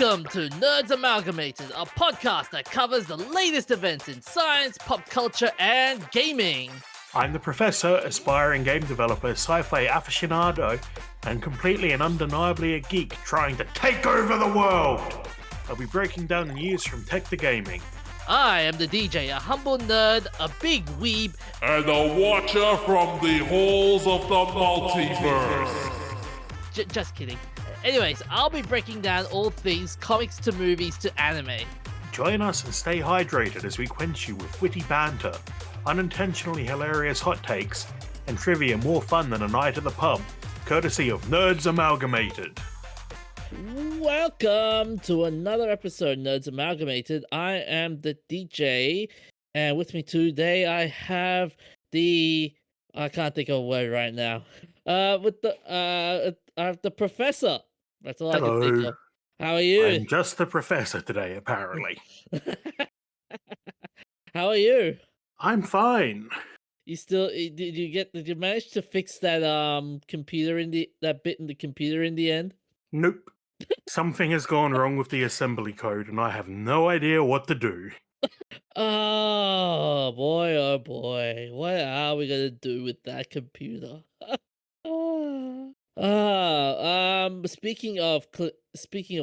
Welcome to Nerds Amalgamated, a podcast that covers the latest events in science, pop culture, and gaming. I'm the Professor, aspiring game developer, sci-fi aficionado, and completely and undeniably a geek trying to take over the world. I'll be breaking down the news from tech to gaming. I am the DJ, a humble nerd, a big weeb, and a watcher from the halls of the multiverse. Just kidding. Anyways, I'll be breaking down all things comics to movies to anime. Join us and stay hydrated as we quench you with witty banter, unintentionally hilarious hot takes, and trivia more fun than a night at the pub, courtesy of Nerds Amalgamated. Welcome to another episode of Nerds Amalgamated. I am the DJ, and with me today I have I can't think of a word right now. I have the Professor. That's all Hello. I can think of. How are you? I'm just the Professor today, apparently. How are you? I'm fine. Did you manage to fix that that bit in the computer in the end? Nope. Something has gone wrong with the assembly code, and I have no idea what to do. Oh boy. What are we gonna do with that computer? Speaking of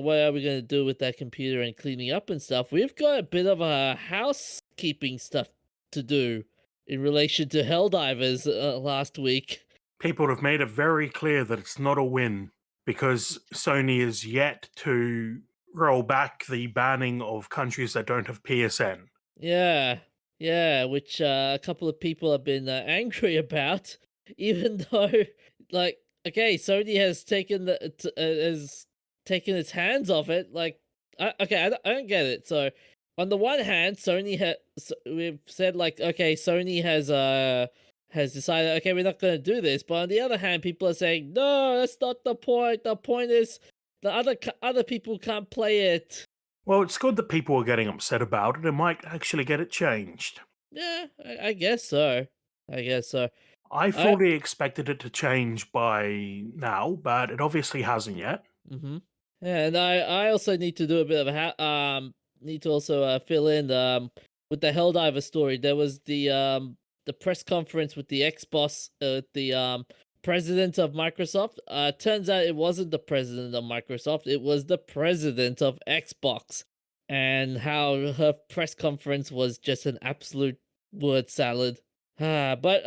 what are we gonna do with that computer and cleaning up and stuff, we've got a bit of a housekeeping stuff to do in relation to Helldivers last week. People have made it very clear that it's not a win because Sony is yet to roll back the banning of countries that don't have PSN. Yeah, which a couple of people have been angry about, even though, Sony has taken its hands off it. I don't get it. So, on the one hand, we've said Sony has decided, okay, we're not going to do this. But on the other hand, people are saying, no, that's not the point. The point is the other people can't play it. Well, it's good that people are getting upset about it. It might actually get it changed. Yeah, I guess so. I fully expected it to change by now, but it obviously hasn't yet. Mm-hmm. Yeah, and I also need to do a bit of fill in with the Helldiver story. There was the press conference with the ex-boss, the president of Microsoft. Turns out it wasn't the president of Microsoft, it was the president of Xbox, and how her press conference was just an absolute word salad. But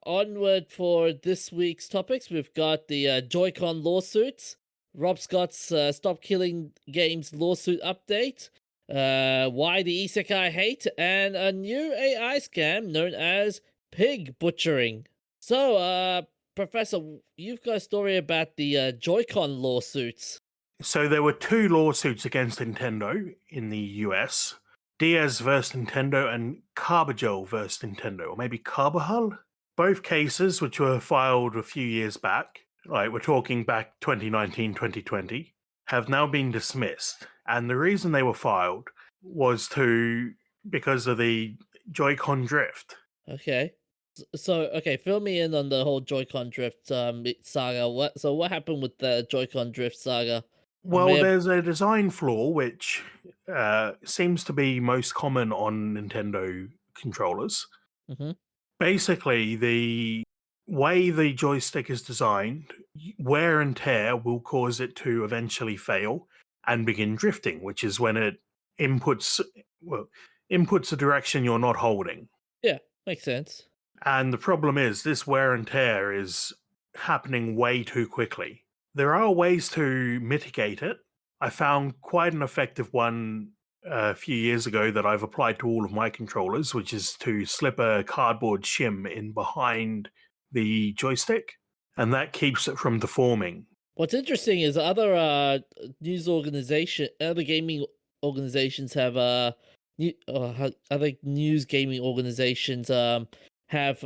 onward for this week's topics, we've got the Joycon Lawsuits, Rob Scott's Stop Killing Games lawsuit update, why the Isekai hate, and a new AI scam known as pig butchering. So, Professor, you've got a story about the Joycon lawsuits. So there were two lawsuits against Nintendo in the US. Diaz vs. Nintendo and Carbajal vs. Nintendo, or maybe Carbajal? Both cases, which were filed a few years back, we're talking back 2019, 2020, have now been dismissed. And the reason they were filed was because of the Joycon drift. Okay. So, fill me in on the whole Joycon drift saga. What happened with the Joycon drift saga? Well, there's a design flaw which seems to be most common on Nintendo controllers. Mm-hmm. Basically, the way the joystick is designed, wear and tear will cause it to eventually fail and begin drifting, which is when it inputs a direction you're not holding. Yeah, makes sense. And the problem is this wear and tear is happening way too quickly. There are ways to mitigate it. I found quite an effective one a few years ago that I've applied to all of my controllers, which is to slip a cardboard shim in behind the joystick, and that keeps it from deforming. What's interesting is other gaming organizations have other news gaming organizations have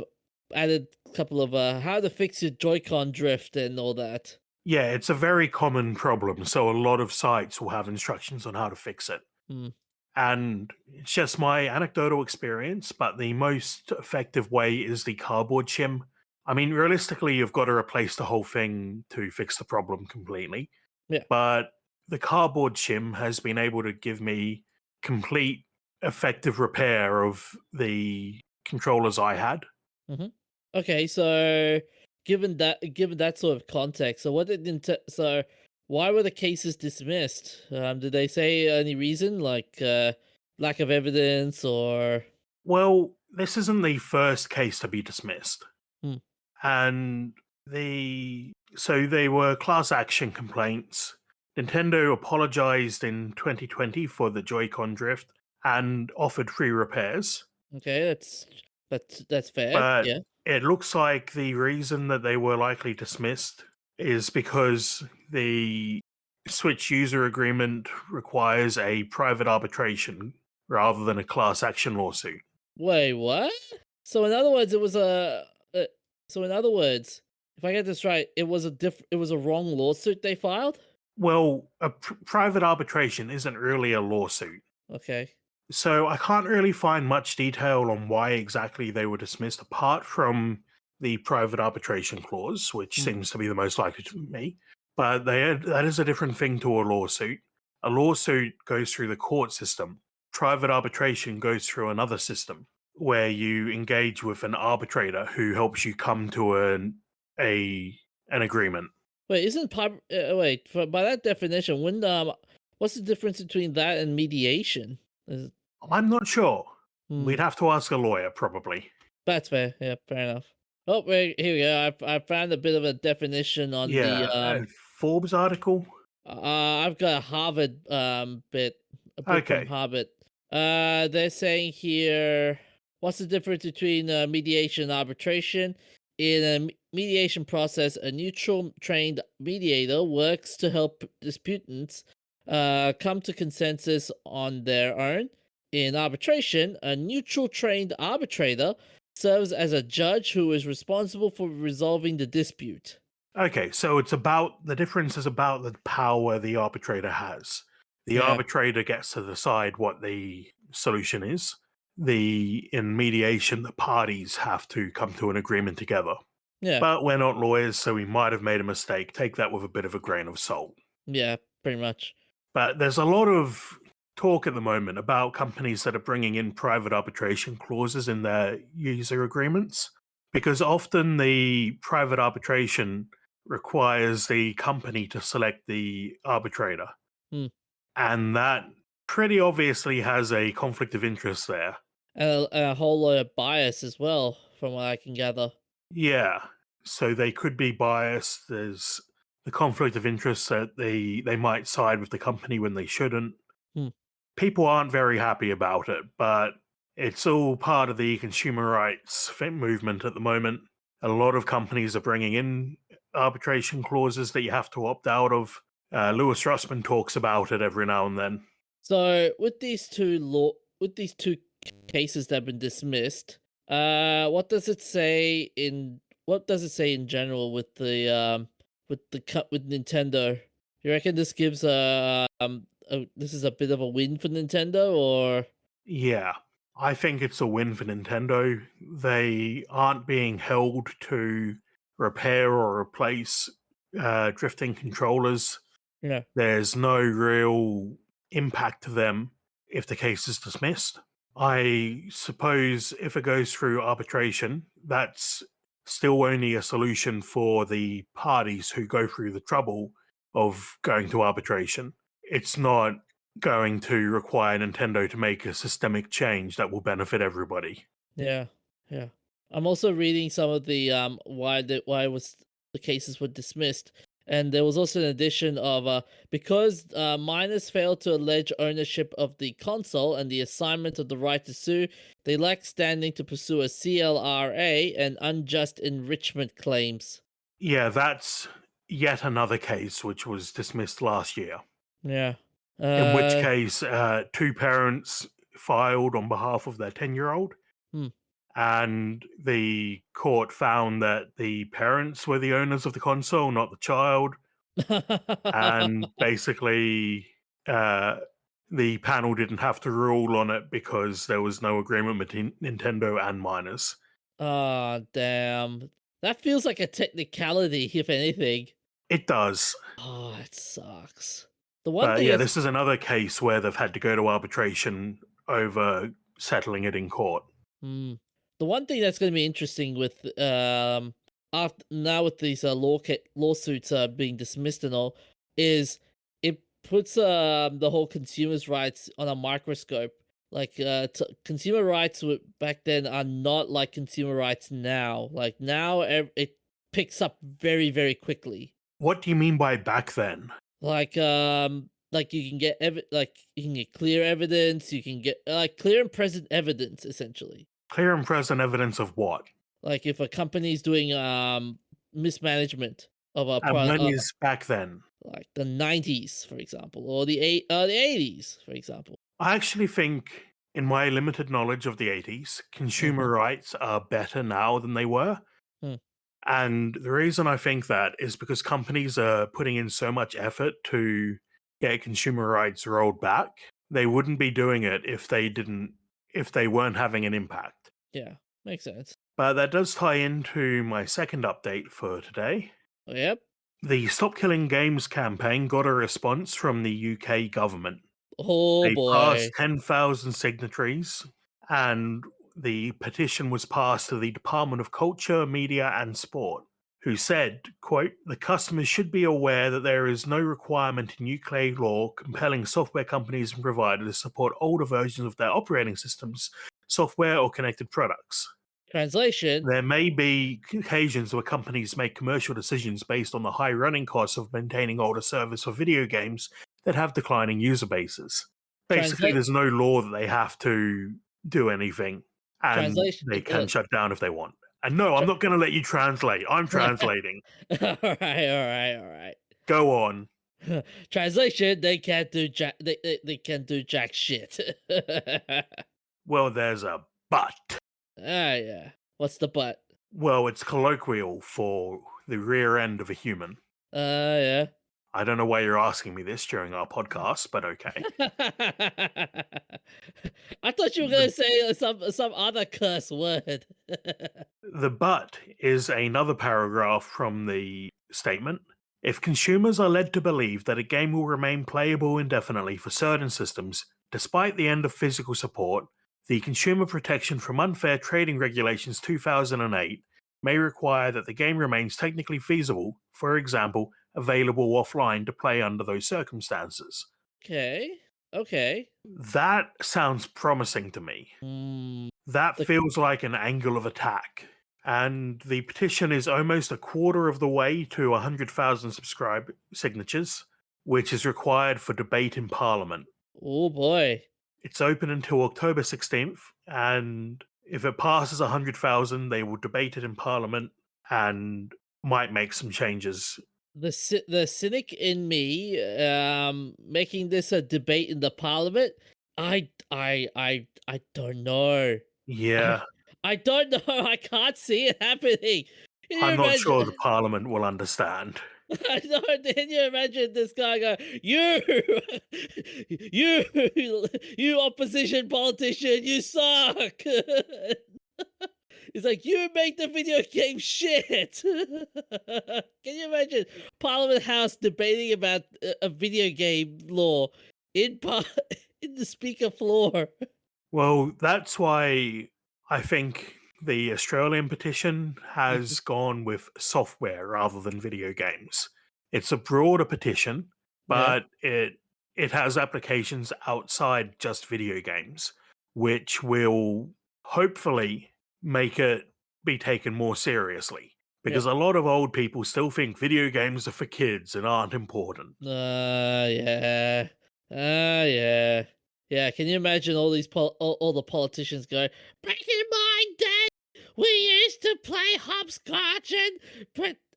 added a couple of how to fix your Joy-Con drift and all that. Yeah, it's a very common problem, so a lot of sites will have instructions on how to fix it. Mm. And it's just my anecdotal experience, but the most effective way is the cardboard shim. I mean, realistically, you've got to replace the whole thing to fix the problem completely. Yeah. But the cardboard shim has been able to give me complete effective repair of the controllers I had. Mhm. Okay, so given that sort of context, so why were the cases dismissed? Did they say any reason, like lack of evidence or? Well, this isn't the first case to be dismissed. Hmm. And they were class action complaints. Nintendo apologized in 2020 for the Joy-Con drift and offered free repairs. Okay, that's fair. But Yeah. it looks like the reason that they were likely dismissed is because the Switch user agreement requires a private arbitration rather than a class action lawsuit. Wait, what? So in other words, it was a so in other words, if I get this right, it was a wrong lawsuit they filed? Well, a private arbitration isn't really a lawsuit. Okay. So I can't really find much detail on why exactly they were dismissed apart from the private arbitration clause, which Hmm. seems to be the most likely to me. But that is a different thing to a lawsuit. A lawsuit goes through the court system. Private arbitration goes through another system where you engage with an arbitrator who helps you come to an agreement. Wait, by that definition, what's the difference between that and mediation? Is- I'm not sure. Hmm. We'd have to ask a lawyer, probably. That's fair. Yeah, fair enough. Oh, wait, here we go. I found a bit of a definition on the Yeah, a Forbes article. I've got a Harvard a bit from Okay. Harvard. They're saying here, what's the difference between mediation and arbitration? In a mediation process, a neutral trained mediator works to help disputants come to consensus on their own. In arbitration, a neutral trained arbitrator serves as a judge who is responsible for resolving the dispute. Okay, so the difference is about the power the arbitrator has. The Yeah, arbitrator gets to decide what the solution is. In mediation, the parties have to come to an agreement together. yeah, But we're not lawyers, so we might have made a mistake. Take that with a bit of a grain of salt. yeah, pretty much. But there's a lot of talk at the moment about companies that are bringing in private arbitration clauses in their user agreements because often the private arbitration requires the company to select the arbitrator. Hmm. And that pretty obviously has a conflict of interest there. And a whole lot of bias as well, from what I can gather. Yeah. So they could be biased. There's the conflict of interest that they might side with the company when they shouldn't. Hmm. People aren't very happy about it, but it's all part of the consumer rights movement at the moment. A lot of companies are bringing in arbitration clauses that you have to opt out of. Lewis Russman talks about it every now and then. So with these two cases that have been dismissed, what does it say in general with with Nintendo? You reckon this gives this is a bit of a win for Nintendo, or? Yeah, I think it's a win for Nintendo. They aren't being held to repair or replace drifting controllers. Yeah. There's no real impact to them if the case is dismissed. I suppose if it goes through arbitration, that's still only a solution for the parties who go through the trouble of going to arbitration. It's not going to require Nintendo to make a systemic change that will benefit everybody. Yeah, yeah. I'm also reading some of the why the cases were dismissed, and there was also an addition of because minors failed to allege ownership of the console and the assignment of the right to sue, they lack standing to pursue a CLRA and unjust enrichment claims. Yeah, that's yet another case which was dismissed last year. Yeah. In which Uh. case, two parents filed on behalf of their 10-year-old, Hmm. and the court found that the parents were the owners of the console, not the child. And basically, uh, the panel didn't have to rule on it because there was no agreement between Nintendo and minors. Ah, damn. That feels like a technicality, if anything. It does. Oh, it sucks. The one But thing yeah, that's this is another case where they've had to go to arbitration over settling it in court. mm, the one thing that's going to be interesting with after now with these lawsuits being dismissed and all is it puts the whole consumers' rights on a microscope. Like consumer rights back then are not like consumer rights now. Like now it picks up very very quickly. What do you mean by back then? Like you can get you can get clear evidence, you can get like clear and present evidence essentially. Clear and present evidence of what? Like if a company is doing mismanagement of a And product, when is back then? like the 90s for example, or the 80s for example. I actually think, in my limited knowledge of the 80s, consumer Mhm. rights are better now than they were. Hmm. And the reason I think that is because companies are putting in so much effort to get consumer rights rolled back. They wouldn't be doing it if they weren't having an impact. Yeah, makes sense. But that does tie into my second update for today. Oh, yep. The Stop Killing Games campaign got a response from the UK government. Oh They boy. passed 10,000 signatories, and the petition was passed to the Department of Culture, Media and Sport, who said, quote, "The customers should be aware that there is no requirement in UK law compelling software companies and providers to support older versions of their operating systems, software or connected products. Translation. There may be occasions where companies make commercial decisions based on the high running costs of maintaining older servers for video games that have declining user bases. Basically, Translate. there's no law that they have to do anything, and Translation. they can shut down if they want. And no, I'm not going to let you translate. I'm translating. All right, all right. Go on. Translation. They can't do jack. They can't do jack shit. Well, there's a but. Yeah. What's the but? Well, it's colloquial for the rear end of a human. Yeah. I don't know why you're asking me this during our podcast, but okay. I thought you were gonna say some other curse word. The but is another paragraph from the statement. If consumers are led to believe that a game will remain playable indefinitely for certain systems, despite the end of physical support, the Consumer Protection from Unfair Trading Regulations 2008 may require that the game remains technically feasible, for example, available offline to play under those circumstances. Okay. That sounds promising to me. Mm, That the- feels like an angle of attack. And the petition is almost a quarter of the way to 100,000 signatures, which is required for debate in Parliament. oh boy. It's open until October 16th, and if it passes 100,000, they will debate it in Parliament and might make some changes. The cynic in me, making this a debate in the Parliament. I don't know. Yeah, I don't know. I can't see it happening. Can you I'm not sure imagine? the Parliament will understand. I know. Can you imagine this guy go, you, you opposition politician, you suck. He's like, you make the video game shit. Can you imagine Parliament House debating about a video game law in in the speaker floor? Well, that's why I think the Australian petition Mhm. has gone with software rather than video games. It's a broader petition, Yeah. but it has applications outside just video games, which will hopefully make it be taken more seriously. Yeah. Because a lot of old people still think video games are for kids and aren't important. Yeah. Yeah. Yeah. Can you imagine all these all the politicians going, back in my day, we used to play hopscotch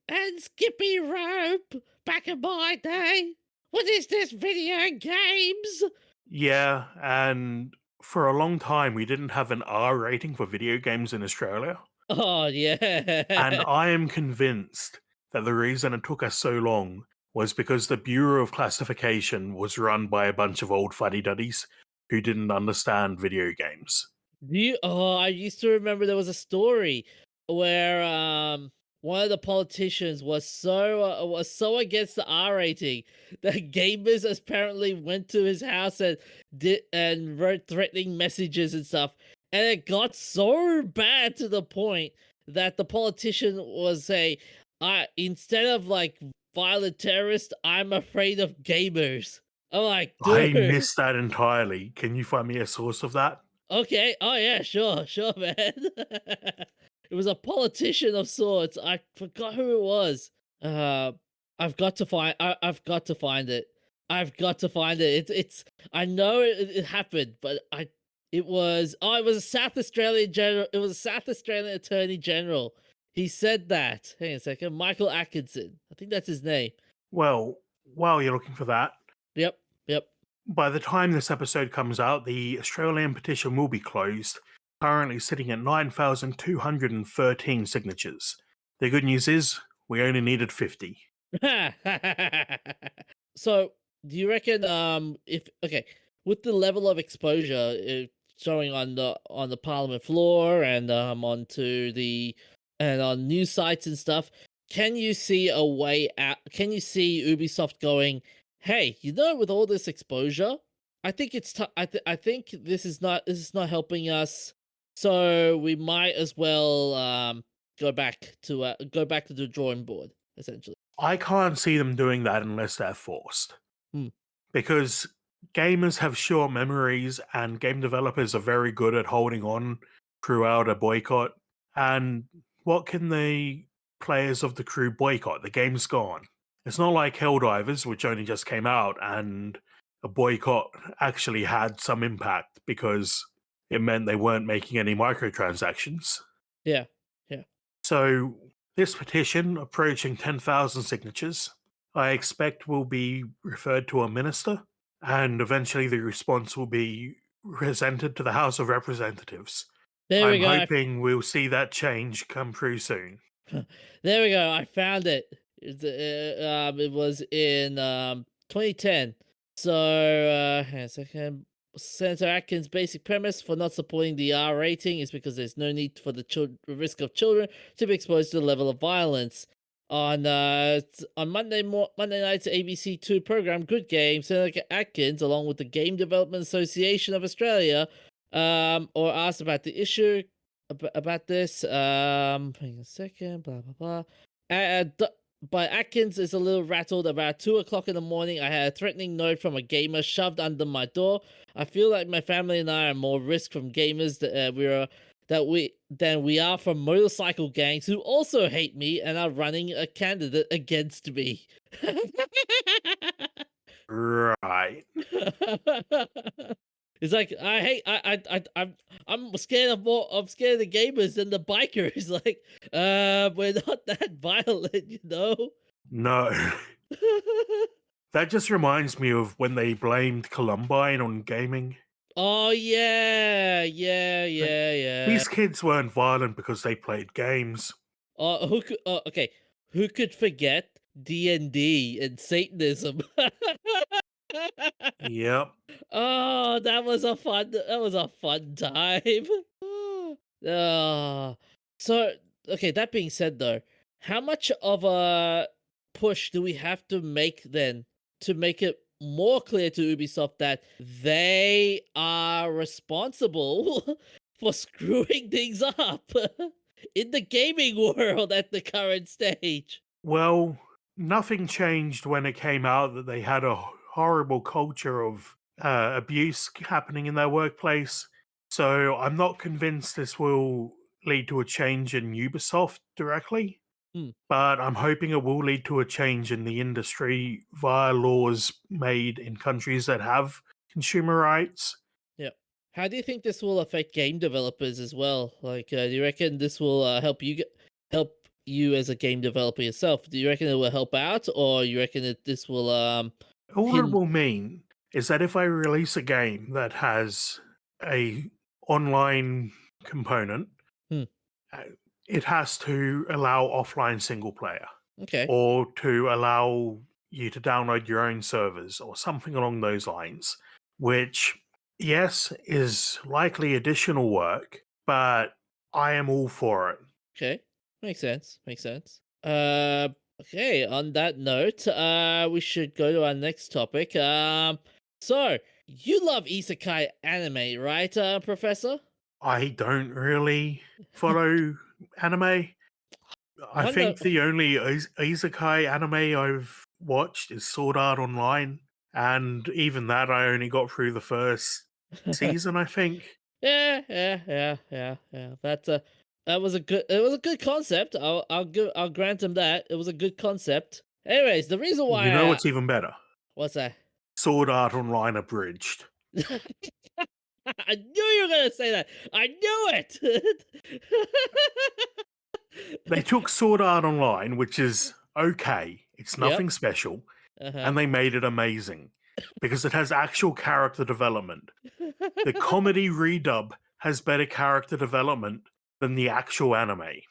and skippy rope back in my day. What is this video games? Yeah, and for a long time we didn't have an R rating for video games in Australia. Oh And yeah. I am convinced that the reason it took us so long was because the Bureau of Classification was run by a bunch of old fuddy-duddies who didn't understand video games. I used to remember there was a story where one of the politicians was so against the R rating that gamers apparently went to his house and wrote threatening messages and stuff, and it got so bad to the point that the politician was saying, "I instead of like violent terrorist, I'm afraid of gamers." I'm like, I dude. missed that entirely. Can you find me a source of that? Okay. Oh yeah, sure, man. It was a politician of sorts. I forgot who it was. Uh, I've got to find. I've got to find it. I've got to find it. It's. I know it happened, but I. It was. Oh, it was a South Australian general. It was a South Australian Attorney General. He said that. Hang on a second. Michael Atkinson. I think that's his name. Well, while you're looking for that, Yep. Yep. by the time this episode comes out, the Australian petition will be closed, currently sitting at 9,213 signatures. The good news is, we only needed 50. So, do you reckon if okay, with the level of exposure showing on the parliament floor and onto the and on news sites and stuff, can you see a way out? Can you see Ubisoft going, "Hey, with all this exposure, I think it's I think this is not helping us. So we might as well go back to the drawing board essentially." I can't see them doing that unless they're forced. Hmm. Because gamers have short memories and game developers are very good at holding on throughout a boycott. And what can the players of the crew boycott? The game's gone. It's not like Helldivers, which only just came out, and a boycott actually had some impact because it meant they weren't making any microtransactions. Yeah. Yeah. So this petition, approaching 10,000 signatures, I expect will be referred to a minister, and eventually the response will be presented to the House of Representatives. There we I'm go. hoping we'll see that change come through soon. There we go. I found it. It was in 2010. So, hang on a second. Senator Atkins' basic premise for not supporting the R rating is because there's no need for the risk of children to be exposed to the level of violence. On Monday night's ABC2 program Good Game, Senator Atkins, along with the Game Development Association of Australia, or asked about the issue about this. Hang on a second. Blah blah blah. But Atkins is a little rattled. About 2 o'clock in the morning, I had a threatening note from a gamer shoved under my door. I feel like my family and I are more risk from gamers than we are from motorcycle gangs who also hate me and are running a candidate against me. Right. It's like I'm scared I'm scared of the gamers than the bikers. Like, we're not that violent, No. That just reminds me of when they blamed Columbine on gaming. Oh yeah, yeah. These kids weren't violent because they played games. Who could? Okay, who could forget D&D and Satanism? Yep. Oh, that was a fun time. Ah, so okay, that being said though, how much of a push do we have to make then to make it more clear to Ubisoft that they are responsible for screwing things up in the gaming world at the current stage? Well, nothing changed when it came out that they had a horrible culture of abuse happening in their workplace. So I'm not convinced this will lead to a change in Ubisoft directly, Hmm. but I'm hoping it will lead to a change in the industry via laws made in countries that have consumer rights. Yeah. How do you think this will affect game developers as well? Like, do you reckon this will help you as a game developer yourself? Do you reckon it will help out, or you reckon that this will All it hin- will mean is that if I release a game that has a online component, Hmm. uh, it has to allow offline single player Okay. or to allow you to download your own servers or something along those lines, which, yes, is likely additional work, but I am all for it. Okay. Makes sense. Makes sense. Okay. On that note, we should go to our next topic. So you love isekai anime, right, Professor? I don't really follow anime. I Wonder. think the only Isekai anime I've watched is Sword Art Online, and even that I only got through the first season, I think. Yeah. That was a good. It was a good concept. I'll grant him that. It was a good concept. Anyways, the reason why You know what's even better? what's that? Sword Art Online Abridged. I knew you were gonna say that. I knew it. They took Sword Art Online, which is okay, it's Yep. nothing special, Uh-huh. and they made it amazing because it has actual character development. The comedy redub has better character development than the actual anime.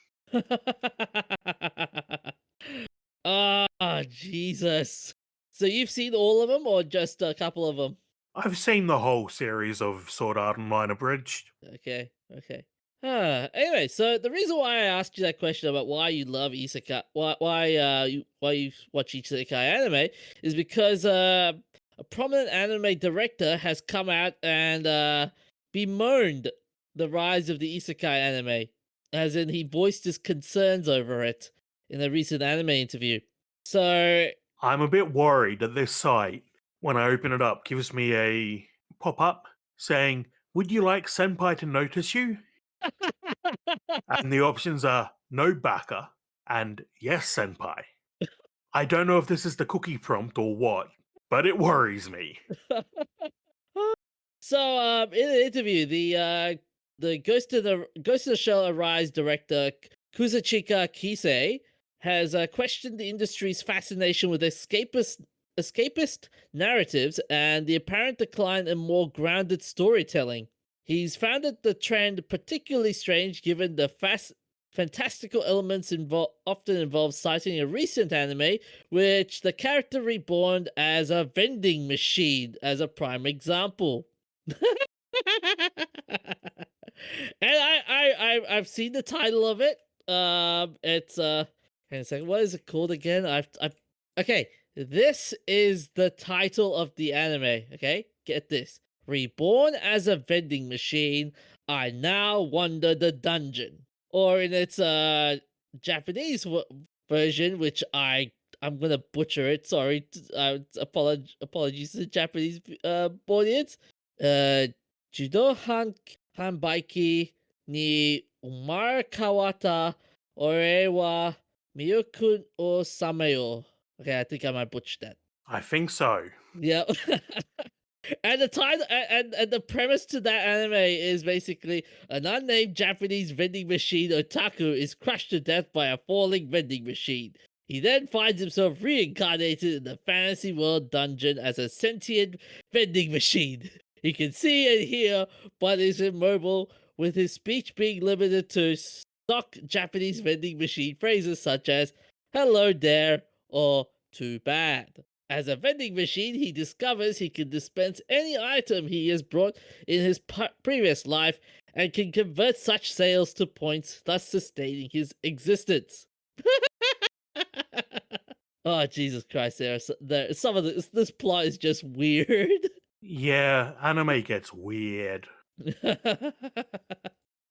Oh, Jesus. So you've seen all of them or just a couple of them? I've seen the whole series of Sword Art Online Abridged. Okay. Anyway, so the reason why I asked you that question about why you love isekai, why you watch isekai anime, is because a prominent anime director has come out and bemoaned the rise of the isekai anime, as in he voiced his concerns over it in a recent anime interview. So I'm a bit worried that this site, when I open it up, gives me a pop up saying, "Would you like Senpai to notice you?" And the options are no baka and yes, Senpai. I don't know if this is the cookie prompt or what, but it worries me. So, in an interview, the Ghost of the Shell Arise director Kuzuchika Kisei has questioned the industry's fascination with escapist narratives and the apparent decline in more grounded storytelling. He's found that the trend particularly strange given the fantastical elements often involve citing a recent anime which the character reborn as a vending machine as a prime example. And I've seen the title of it. It's hang on a second. What is it called again? I've okay. This is the title of the anime. Okay, get this. Reborn as a vending machine, I now wander the dungeon. Or in its Japanese version, which I'm gonna butcher it. Sorry, apologies to the Japanese audience. 自動販売機 に生まれ変わった俺は魅力を覚めよう. Okay, I think I might butcher that. I think so. Yep. And the title and the premise to that anime is basically an unnamed Japanese vending machine otaku is crushed to death by a falling vending machine. He then finds himself reincarnated in the fantasy world dungeon as a sentient vending machine. He can see and hear, but is immobile, with his speech being limited to stock Japanese vending machine phrases such as "hello there" or "too bad." As a vending machine, he discovers he can dispense any item he has brought in his previous life and can convert such sales to points, thus sustaining his existence. Oh, Jesus Christ! Some of this plot is just weird. Yeah, anime gets weird.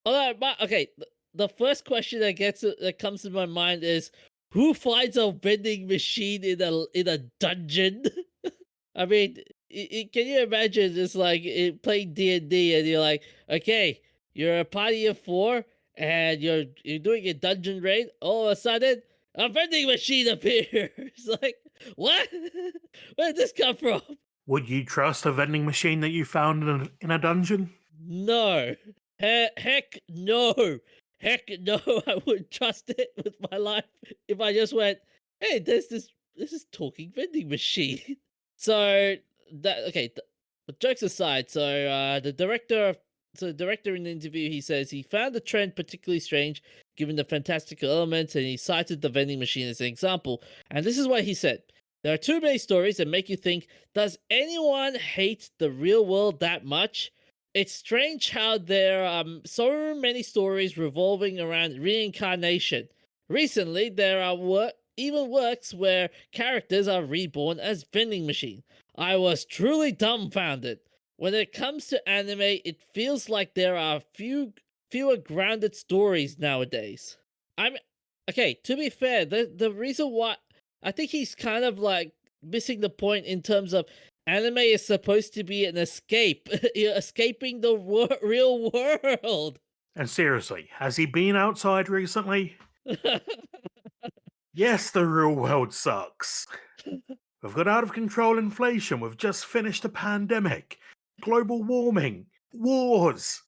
Although, okay, the first question that comes to my mind is, who finds a vending machine in a dungeon? I mean, can you imagine just like playing D&D and you're like, okay, you're a party of 4 and you're doing a dungeon raid. All of a sudden, a vending machine appears. Like, what? Where did this come from? Would you trust a vending machine that you found in a dungeon? No. Heck no. Heck no. I wouldn't trust it with my life if I just went, hey, there's this is talking vending machine. So that okay. But jokes aside, so the director in the interview, he says he found the trend particularly strange given the fantastical elements, and he cited the vending machine as an example. And this is what he said: there are too many stories that make you think, does anyone hate the real world that much? It's strange how there are so many stories revolving around reincarnation. Recently, there are even works where characters are reborn as vending machine. I was truly dumbfounded. When it comes to anime, it feels like there are fewer grounded stories nowadays. I'm okay. To be fair, the reason why I think he's kind of like missing the point in terms of anime is supposed to be an escape, escaping the real world. And seriously, has he been outside recently? Yes, the real world sucks. We've got out of control inflation. We've just finished a pandemic. Global warming. Wars.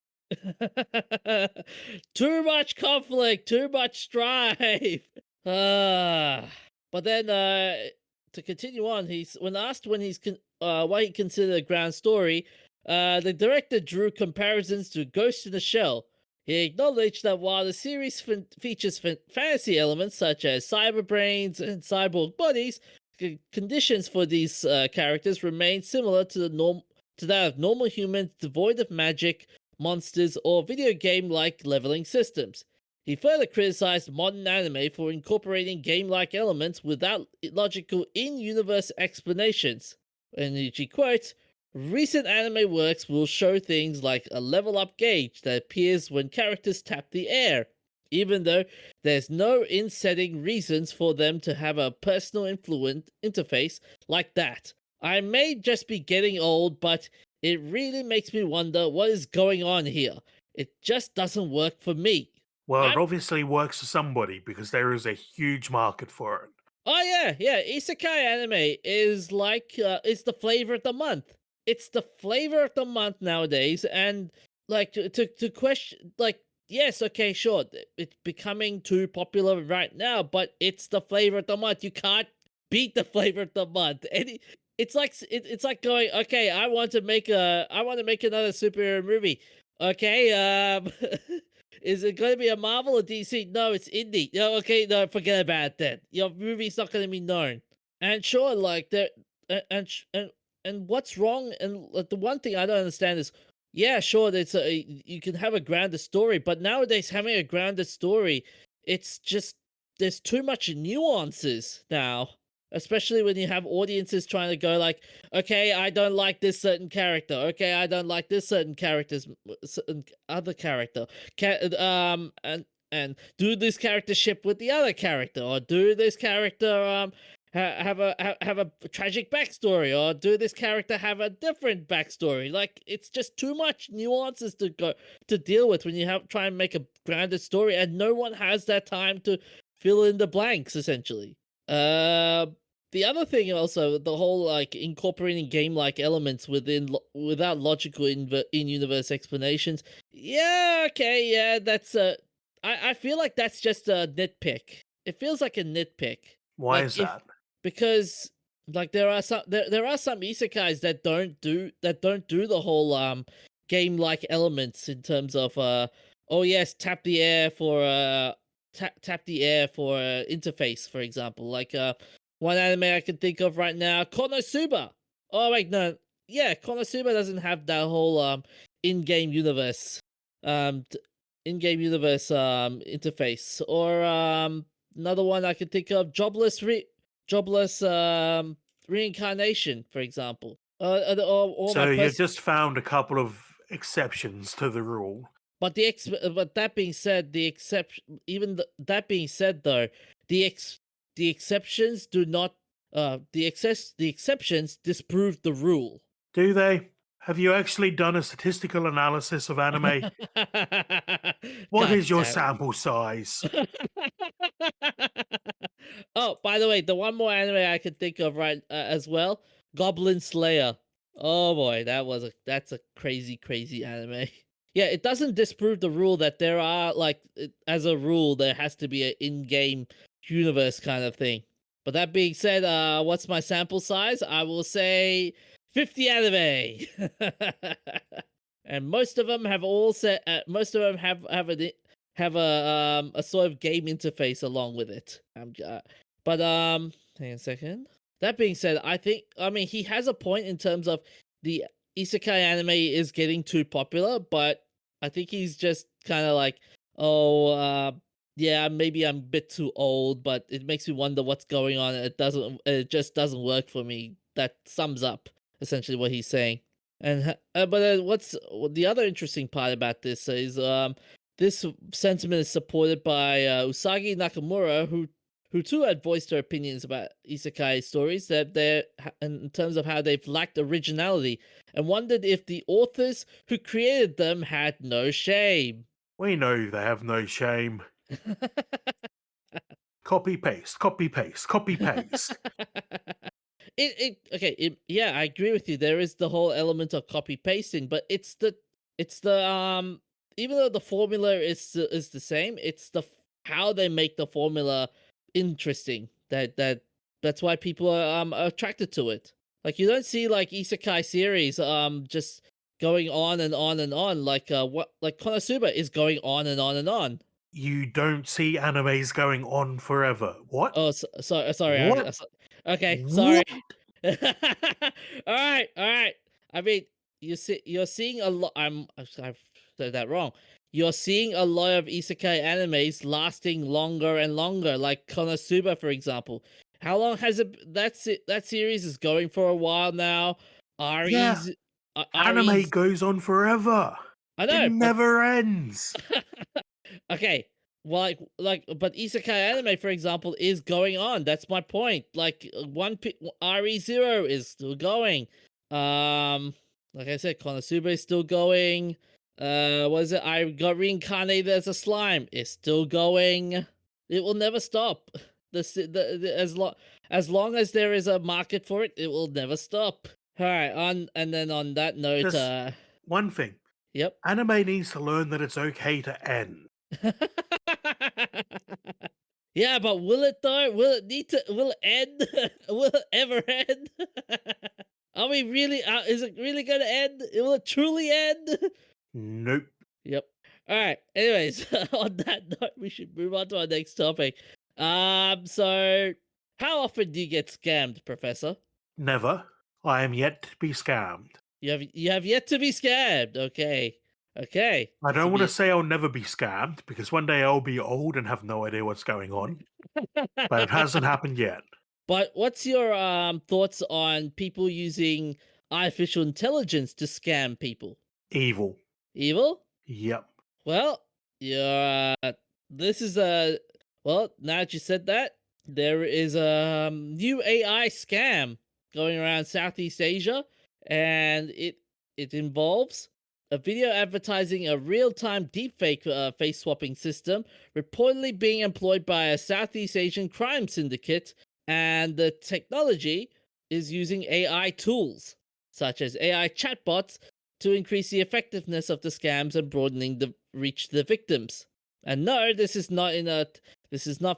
Too much conflict, too much strife. But then, to continue on, when asked why he considered a grand story, the director drew comparisons to Ghost in the Shell. He acknowledged that while the series features fantasy elements such as cyber brains and cyborg bodies, conditions for these characters remain similar to that of normal humans devoid of magic, monsters, or video game-like leveling systems. He further criticized modern anime for incorporating game-like elements without logical in-universe explanations. And he quotes, "Recent anime works will show things like a level-up gauge that appears when characters tap the air, even though there's no in-setting reasons for them to have a personal interface like that. I may just be getting old, but it really makes me wonder what is going on here. It just doesn't work for me." Well, it I'm- obviously works for somebody because there is a huge market for it. Oh yeah. Isekai anime is like it's the flavor of the month. It's the flavor of the month nowadays, and like to question, like, yes, okay, sure, it's becoming too popular right now, but it's the flavor of the month. You can't beat the flavor of the month. It's like it's like going, okay, I want to make another superhero movie. Okay, is it going to be a Marvel or DC? No, it's indie. No, okay, no, forget about it then. Your movie's not going to be known. And sure, like there, and what's wrong? And like, the one thing I don't understand is, yeah, sure, you can have a grounded story, but nowadays having a grounded story, it's just there's too much nuances now. Especially when you have audiences trying to go like, okay, I don't like this certain character. Okay, I don't like this certain certain other character. And do this character ship with the other character, or do this character have a tragic backstory, or do this character have a different backstory? Like, it's just too much nuances to deal with when you try and make a grounded story, and no one has that time to fill in the blanks. Essentially, the other thing also, the whole like incorporating game-like elements without logical in-universe explanations. Yeah, okay, yeah, that's I feel like that's just a nitpick. It feels like a nitpick. Why Like, is that? because like there are some isekais that don't do the whole game-like elements in terms of oh yes, tap the air for interface, for example. Like one anime I can think of right now, Konosuba. Oh wait, no. Yeah, Konosuba doesn't have that whole in-game universe interface. Or another one I can think of, jobless reincarnation, for example. Or So my you've just found a couple of exceptions to the rule. But but that being said, that being said though, the exceptions do not the exceptions disprove the rule. Do they? Have you actually done a statistical analysis of anime? What God is your damn. sample size? Oh, by the way, the one more anime I could think of as well, Goblin Slayer. Oh boy, that's a crazy anime. Yeah, it doesn't disprove the rule that there are as a rule there has to be an in-game universe kind of thing. But that being said, what's my sample size? I will say 50 anime. And most of them have most of them have a sort of game interface along with it. But hang on a second. That being said, I mean he has a point in terms of the isekai anime is getting too popular, but I think he's just kind of like, oh, yeah, maybe I'm a bit too old, but it makes me wonder what's going on. It just doesn't work for me. That sums up essentially what he's saying. What's the other interesting part about this is this sentiment is supported by Usagi Nakamura, who too had voiced her opinions about isekai stories that in terms of how they've lacked originality, and wondered if the authors who created them had no shame. We know they have no shame. Copy paste, copy paste, copy paste. Yeah, I agree with you. There is the whole element of copy pasting, but it's the even though the formula is the same, it's how they make the formula interesting. That's why people are attracted to it. Like, you don't see like isekai series just going on and on and on, like what like Konosuba is going on and on and on. You don't see animes going on forever. What? Oh, sorry. What? Okay, sorry. What? All right, all right. I mean, you're seeing a lot. I've said that wrong. You're seeing a lot of isekai animes lasting longer and longer, like Konosuba, for example. How long has it? That series is going for a while now. Yeah, Ari's, anime Ari's. goes on forever. I It know, but never ends. okay. Well, but isekai anime, for example, is going on. That's my point. Like, RE0 is still going. Like I said, Konosuba is still going. What is it? I got reincarnated as a slime. It's still going. It will never stop. As long as there is a market for it, it will never stop. All right. And then on that note, Just one thing. yep. Anime needs to learn that it's okay to end. Yeah, but will it though? Will it need to? Will it end? Will it ever end? Are we really? Is it really going to end? Will it truly end? Nope. Yep. All right. Anyways, on that note, we should move on to our next topic. So how often do you get scammed, Professor? Never. I am yet to be scammed. You have yet to be scammed. Okay. Okay. I This will don't want to be. say I'll never be scammed because one day I'll be old and have no idea what's going on, but it hasn't happened yet. But what's your thoughts on people using artificial intelligence to scam people? Evil. Evil? Yep. Well, yeah. This is a well. Now that you said that, there is a new AI scam going around Southeast Asia, and it involves a video advertising a real-time deepfake face swapping system reportedly being employed by a Southeast Asian crime syndicate, and the technology is using AI tools such as AI chatbots to increase the effectiveness of the scams and broadening the reach to the victims. And no, this is not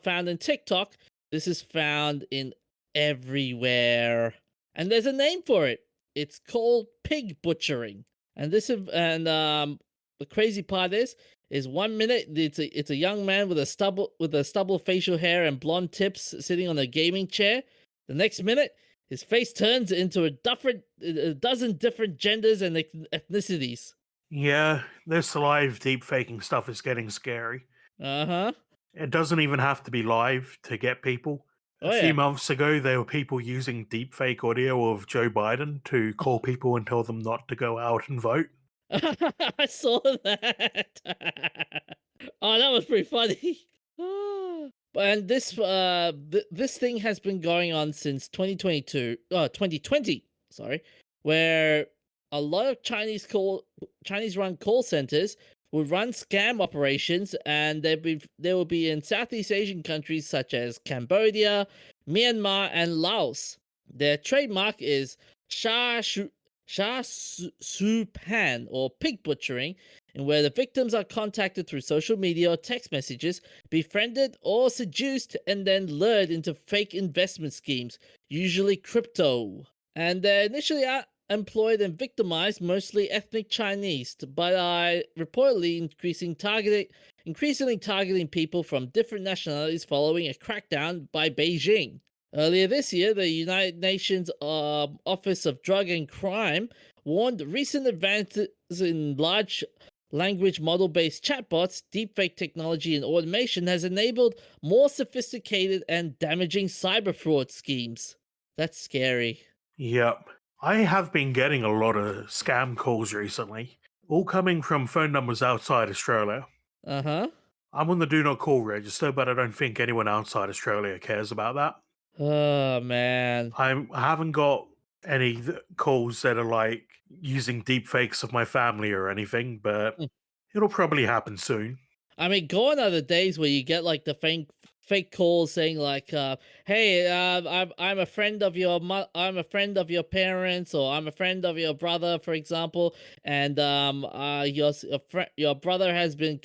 found in TikTok. This is found in everywhere. And there's a name for it. It's called pig butchering. And the crazy part is 1 minute it's a young man with a stubble facial hair and blonde tips sitting on a gaming chair. The next minute his face turns into a dozen different genders and ethnicities. Yeah, this live deep faking stuff is getting scary. Uh-huh. It doesn't even have to be live to get people. Oh, A few yeah. months ago, there were people using deepfake audio of Joe Biden to call people and tell them not to go out and vote. I saw that. Oh, that was pretty funny. And this thing has been going on since 2020, sorry, where a lot of Chinese run call centers will run scam operations, and they will be in Southeast Asian countries such as Cambodia, Myanmar, and Laos. Their trademark is Sha Pan, or pig butchering, and where the victims are contacted through social media or text messages, befriended or seduced, and then lured into fake investment schemes, usually crypto. And they're initially employed and victimized mostly ethnic Chinese, but are reportedly increasingly targeting people from different nationalities following a crackdown by Beijing. Earlier this year, the United Nations Office of Drug and Crime warned recent advances in language model-based chatbots, deepfake technology, and automation has enabled more sophisticated and damaging cyber fraud schemes. That's scary. Yep. I have been getting a lot of scam calls recently, all coming from phone numbers outside Australia. Uh-huh. I'm on the do not call register, but I don't think anyone outside Australia cares about that. Oh, man. I haven't got any calls that are like using deepfakes of my family or anything, but Hmm. it'll probably happen soon. I mean, gone are the days where you get like the fake calls saying like, "Hey, I'm a friend of your I'm a friend of your parents, or I'm a friend of your brother, for example, and your brother has been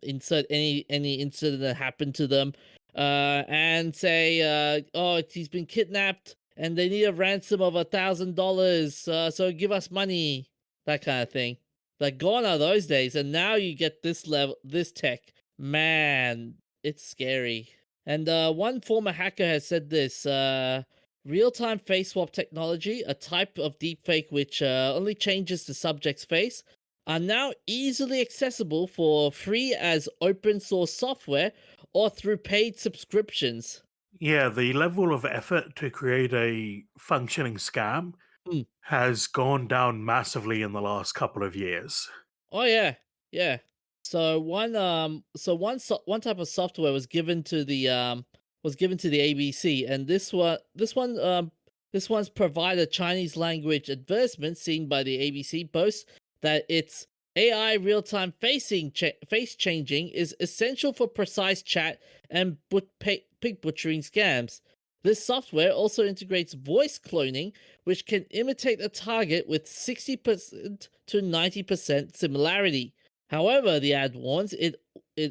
insert any incident that happened to them, and say, oh, he's been kidnapped and they need a ransom of $1,000, so give us money," that kind of thing. Like, gone are those days, and now you get this level, this tech. Man, it's scary. And one former hacker has said this: real-time face swap technology, a type of deepfake which only changes the subject's face, are now easily accessible for free as open source software or through paid subscriptions. Yeah, the level of effort to create a functioning scam Hmm. has gone down massively in the last couple of years. Oh yeah, yeah. So one type of software was given to the ABC, and this one's provided Chinese language advertisement seen by the ABC boasts that its AI real-time face changing is essential for precise chat and pig butchering scams. This software also integrates voice cloning, which can imitate a target with 60% to 90% similarity. However, the ad warns it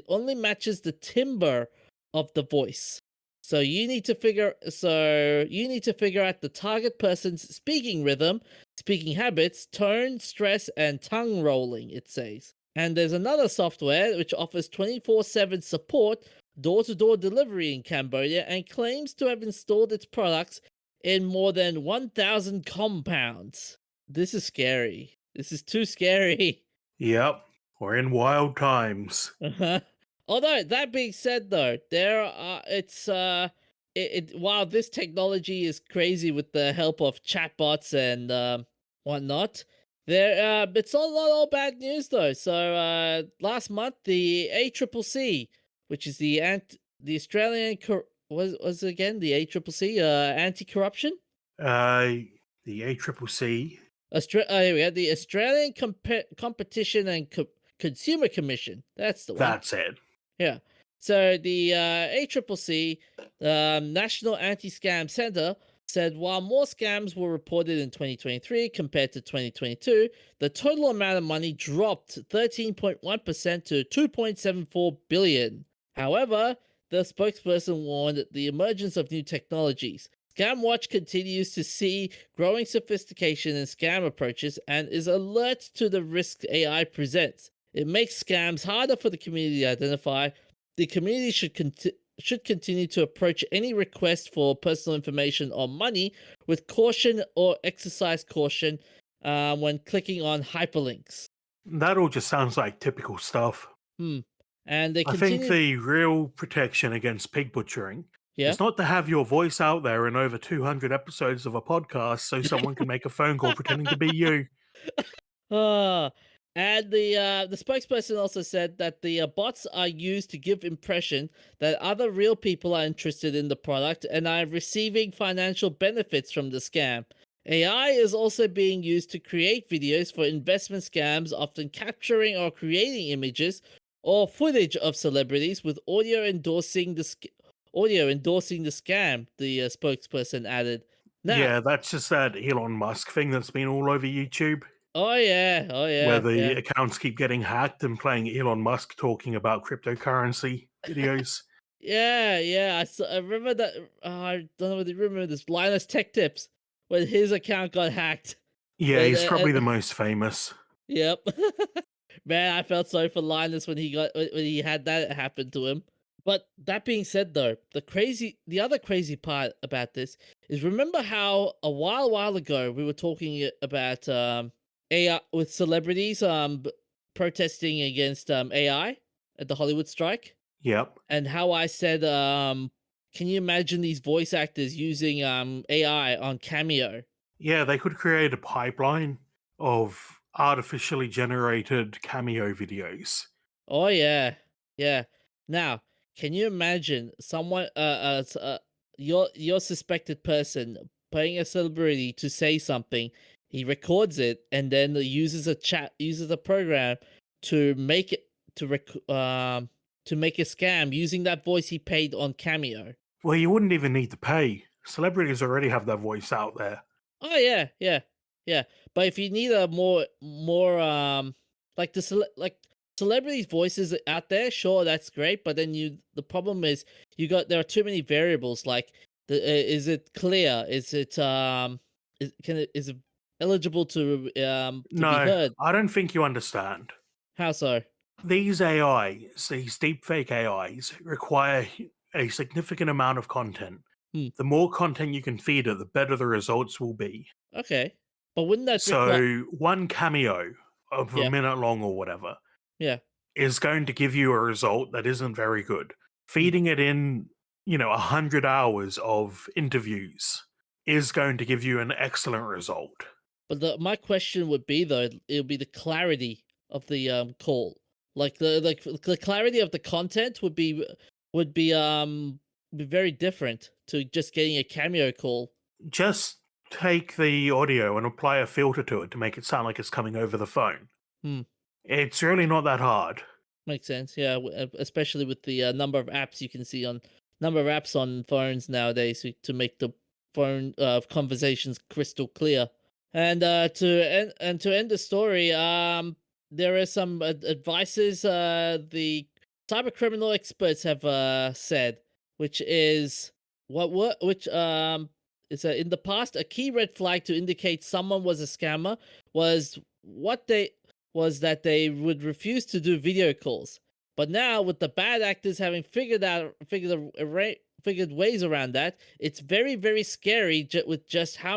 only matches the timbre of the voice. So you need to figure out the target person's speaking rhythm, speaking habits, tone, stress, and tongue rolling, it says. And there's another software which offers 24/7 support, door-to-door delivery in Cambodia, and claims to have installed its products in more than 1,000 compounds. This is scary. This is too scary. Yep, we're in wild times. Uh-huh. Although that being said, though, there are while this technology is crazy with the help of chatbots and whatnot, it's not all bad news though. So last month the ACCC, which is the Australian was again the ACCC anti-corruption. The ACCC. Here we go, the Australian Competition and Consumer Commission. That's the one. That's it. Yeah. So the ACCC, National Anti-Scam Center, said while more scams were reported in 2023 compared to 2022, the total amount of money dropped 13.1% to 2.74 billion. However, the spokesperson warned that the emergence of new technologies. ScamWatch continues to see growing sophistication in scam approaches and is alert to the risks AI presents. It makes scams harder for the community to identify. The community should continue to approach any request for personal information or money with caution or exercise caution when clicking on hyperlinks. That all just sounds like typical stuff. And they I continue. think the real protection against pig butchering Yeah. is not to have your voice out there in over 200 episodes of a podcast so someone can make a phone call pretending to be you. And the spokesperson also said that the bots are used to give impression that other real people are interested in the product and are receiving financial benefits from the scam. AI is also being used to create videos for investment scams, often capturing or creating images or footage of celebrities with audio endorsing the scam. The spokesperson added. Now, Yeah, that's just that Elon Musk thing that's been all over YouTube. Oh yeah, Where the yeah. accounts keep getting hacked and playing Elon Musk talking about cryptocurrency videos. Yeah. I remember that. I don't know whether you remember this. Linus Tech Tips, when his account got hacked. Yeah, And, he's probably the most famous. Yep. Man, I felt sorry for Linus when he had that happen to him. But that being said, though, the other crazy part about this is, remember how a while ago we were talking about AI with celebrities protesting against AI at the Hollywood strike, Yep. and how I said, can you imagine these voice actors using AI on Cameo? Yeah, they could create a pipeline of artificially generated cameo videos. Oh yeah, yeah. Now, can you imagine someone, your suspected person paying a celebrity to say something? He records it and then uses a program to make it to make a scam using that voice he paid on Cameo. Well, you wouldn't even need to pay. Celebrities already have their voice out there. Oh yeah, yeah, yeah. But if you need a more like like celebrities' voices out there, sure, that's great. But then the problem is there are too many variables. Like is it clear? Is it is it eligible to be No, heard? I don't think you understand. How so? These AIs, these deepfake AIs, require a significant amount of content. Hmm. The more content you can feed it, the better the results will be. Okay, but wouldn't that require? So, one cameo of a Yeah, minute long or whatever yeah. is going to give you a result that isn't very good. Hmm. Feeding it in, 100 hours of interviews is going to give you an excellent result. But my question would be though, it would be the clarity of the call. Like the clarity of the content would be very different to just getting a Cameo call. Just take the audio and apply a filter to it to make it sound like it's coming over the phone. Hmm. It's really not that hard. Makes sense. Yeah, especially with the number of apps you can see on phones nowadays to make the phone conversations crystal clear. And to end the story, there are some advices the cyber criminal experts have said, which is which is in the past a key red flag to indicate someone was a scammer was that they would refuse to do video calls. But now, with the bad actors having figured ways around that, it's very, very scary with just how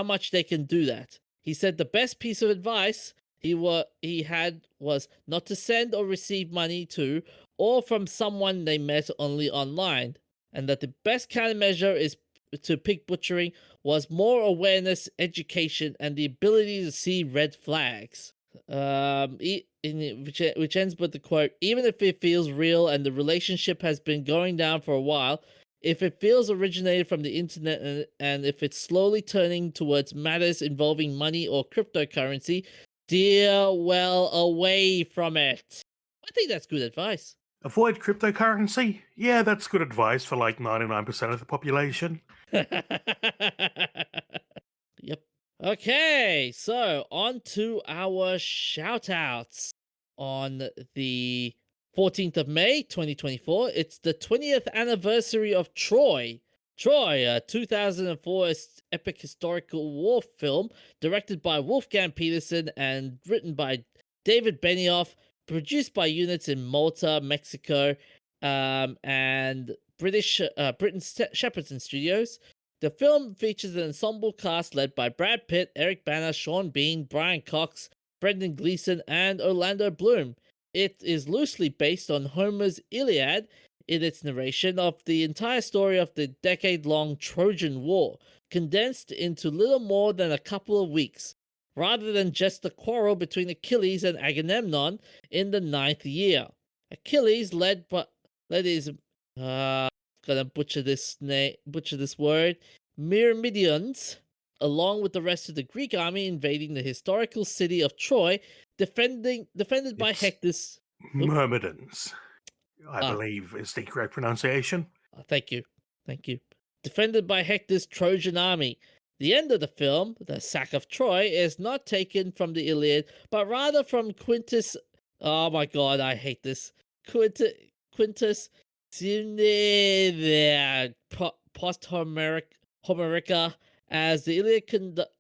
much they can do that. He said the best piece of advice he had was not to send or receive money to or from someone they met only online, and that the best countermeasure is to pig butchering was more awareness, education, and the ability to see red flags. Which ends with the quote: even if it feels real and the relationship has been going down for a while, if it feels originated from the internet and if it's slowly turning towards matters involving money or cryptocurrency, steer well away from it. I think that's good advice. Avoid cryptocurrency? Yeah, that's good advice for like 99% of the population. Yep. Okay, so on to our shout-outs. On the 14th of May, 2024, it's the 20th anniversary of Troy. Troy, a 2004 epic historical war film directed by Wolfgang Peterson and written by David Benioff, produced by units in Malta, Mexico, and Britain's Shepperton Studios. The film features an ensemble cast led by Brad Pitt, Eric Bana, Sean Bean, Brian Cox, Brendan Gleeson, and Orlando Bloom. It is loosely based on Homer's Iliad in its narration of the entire story of the decade-long Trojan War, condensed into little more than a couple of weeks, rather than just the quarrel between Achilles and Agamemnon in the 9th year. Achilles led his gonna butcher this word, Myrmidons, along with the rest of the Greek army invading the historical city of Troy, defended by It's Hector's. Myrmidons, I Ah. believe is the correct pronunciation. Thank you. Defended by Hector's Trojan army. The end of the film, the sack of Troy, is not taken from the Iliad, but rather from Quintus. Oh my god, I hate this. Quintus Homerica, as the Iliad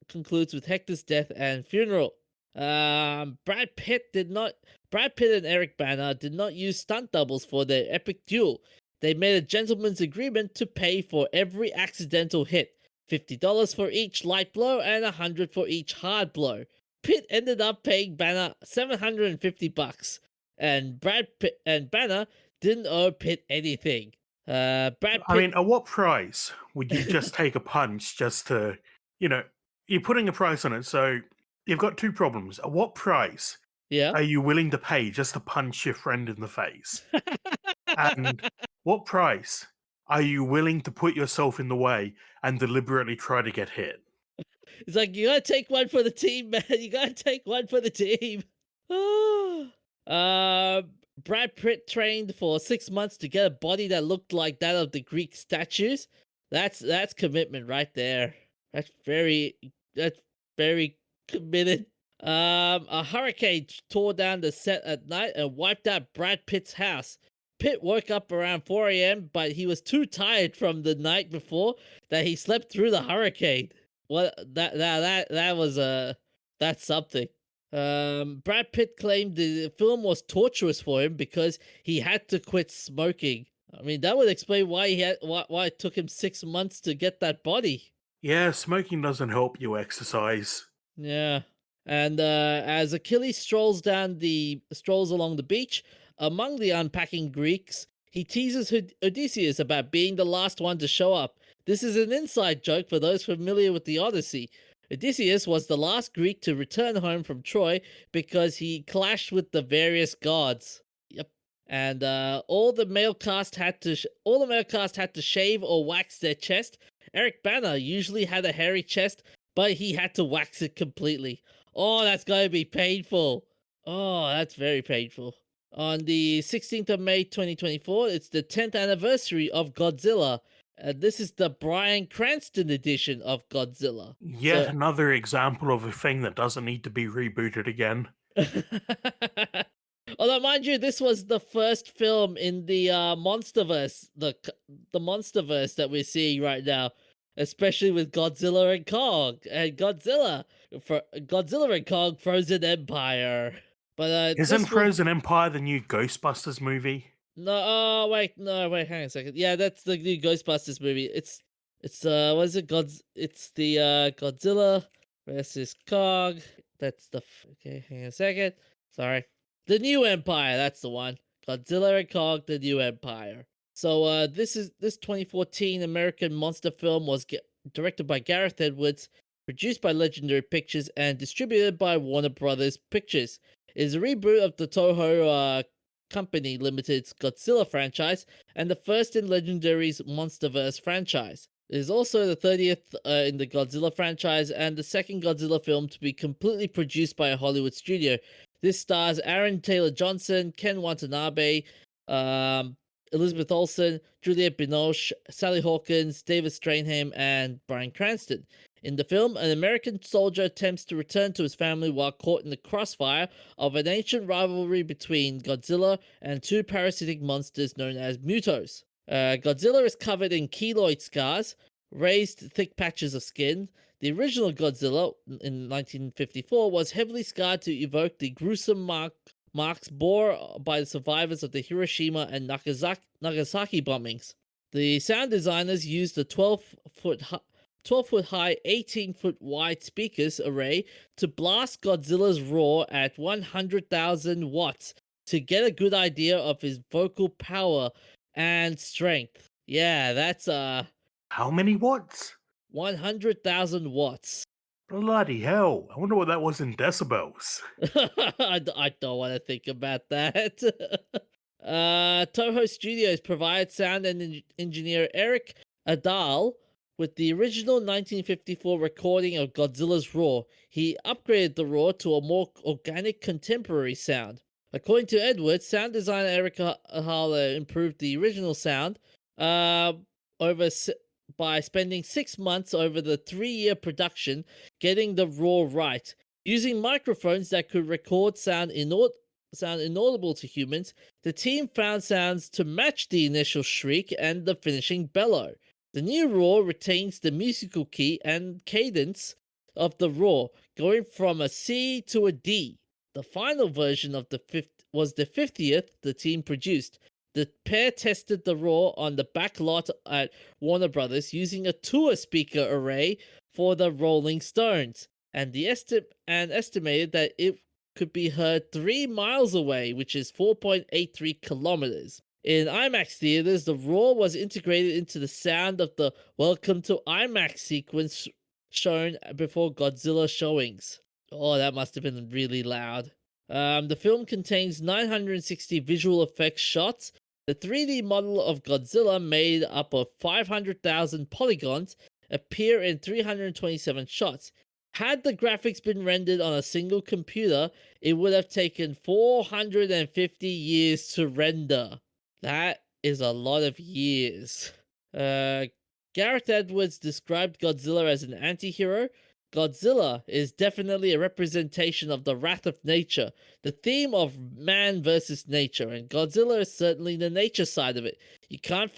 concludes with Hector's death and funeral. Brad Pitt and Eric Bana did not use stunt doubles for their epic duel. They made a gentleman's agreement to pay for every accidental hit, $50 for each light blow and $100 for each hard blow. Pitt ended up paying Banner $750, and Brad Pitt and Banner didn't owe Pitt anything. Brad I Pitt, mean, at what price would you just take a punch just to, you know, you're putting a price on it. So you've got two problems. At what price yeah. are you willing to pay just to punch your friend in the face? And what price are you willing to put yourself in the way and deliberately try to get hit? It's like, you gotta take one for the team, man. You gotta take one for the team. Brad Pitt trained for 6 months to get a body that looked like that of the Greek statues. That's commitment right there. That's very committed. A hurricane tore down the set at night and wiped out Brad Pitt's house. Pitt woke up around 4 a.m., but he was too tired from the night before that he slept through the hurricane. What that was that's something. Brad Pitt claimed the film was torturous for him because he had to quit smoking. I mean, that would explain why why it took him 6 months to get that body. Yeah, smoking doesn't help you exercise. Yeah. And as Achilles strolls along the beach among the unpacking Greeks, he teases Odysseus about being the last one to show up. This is an inside joke for those familiar with the Odyssey. Odysseus was the last Greek to return home from Troy because he clashed with the various gods. Yep. And all the male cast had to shave or wax their chest. Eric Bana usually had a hairy chest, but he had to wax it completely. Oh, that's going to be painful. Oh, that's very painful. On the 16th of May 2024, it's the 10th anniversary of Godzilla. This is the Bryan Cranston edition of Godzilla. Yet another example of a thing that doesn't need to be rebooted again. Although, mind you, this was the first film in the MonsterVerse, the MonsterVerse that we're seeing right now, especially with Godzilla and Kong, and Godzilla and Kong Frozen Empire. But Isn't Frozen Empire the new Ghostbusters movie? No, oh wait, hang on a second. Yeah, that's the new Ghostbusters movie. It's what is it? It's the Godzilla versus Kong. That's the okay. Hang on a second. Sorry, the New Empire. That's the one. Godzilla and Kong, the New Empire. So this 2014 American monster film was directed by Gareth Edwards, produced by Legendary Pictures, and distributed by Warner Brothers Pictures. It is a reboot of the Toho Company Limited's Godzilla franchise and the first in Legendary's MonsterVerse franchise. It is also the 30th in the Godzilla franchise and the second Godzilla film to be completely produced by a Hollywood studio. This stars Aaron Taylor Johnson, Ken Watanabe, Elizabeth Olsen, Juliette Binoche, Sally Hawkins, David Strathairn, and Bryan Cranston. In the film, an American soldier attempts to return to his family while caught in the crossfire of an ancient rivalry between Godzilla and two parasitic monsters known as Mutos. Godzilla is covered in keloid scars, raised thick patches of skin. The original Godzilla, in 1954, was heavily scarred to evoke the gruesome marks bore by the survivors of the Hiroshima and Nagasaki bombings. The sound designers used a 12-foot high, 18-foot wide speakers array to blast Godzilla's roar at 100,000 watts to get a good idea of his vocal power and strength. Yeah, that's How many watts? 100,000 watts. Bloody hell. I wonder what that was in decibels. I don't want to think about that. Toho Studios provided sound and engineer Eric Adal with the original 1954 recording of Godzilla's roar. He upgraded the roar to a more organic contemporary sound. According to Edwards, sound designer Eric Adal improved the original sound by spending 6 months over the 3-year production getting the roar right. Using microphones that could record sound inaudible to humans, the team found sounds to match the initial shriek and the finishing bellow. The new roar retains the musical key and cadence of the roar, going from a C to a D. The final version of was the 50th the team produced. The pair tested the roar on the back lot at Warner Brothers using a tour speaker array for the Rolling Stones. and estimated that it could be heard 3 miles away, which is 4.83 kilometers. In IMAX theaters, the roar was integrated into the sound of the Welcome to IMAX sequence shown before Godzilla showings. Oh, that must have been really loud. The film contains 960 visual effects shots. The 3D model of Godzilla, made up of 500,000 polygons, appear in 327 shots. Had the graphics been rendered on a single computer, it would have taken 450 years to render. That is a lot of years. Gareth Edwards described Godzilla as an anti-hero. Godzilla is definitely a representation of the wrath of nature, the theme of man versus nature, and Godzilla is certainly the nature side of it. You can't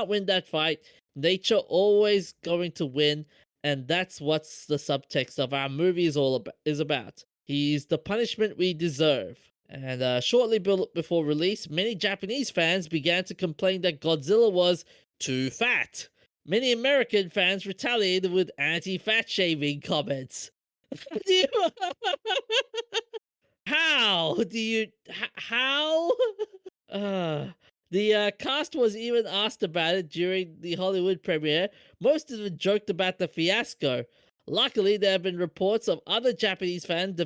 win that fight. Nature always going to win, and that's what's the subtext of our movie is about. He's the punishment we deserve. And shortly before release, many Japanese fans began to complain that Godzilla was too fat. Many American fans retaliated with anti-fat shaming comments. How do you? How? The cast was even asked about it during the Hollywood premiere. Most of them joked about the fiasco. Luckily, there have been reports of other Japanese fans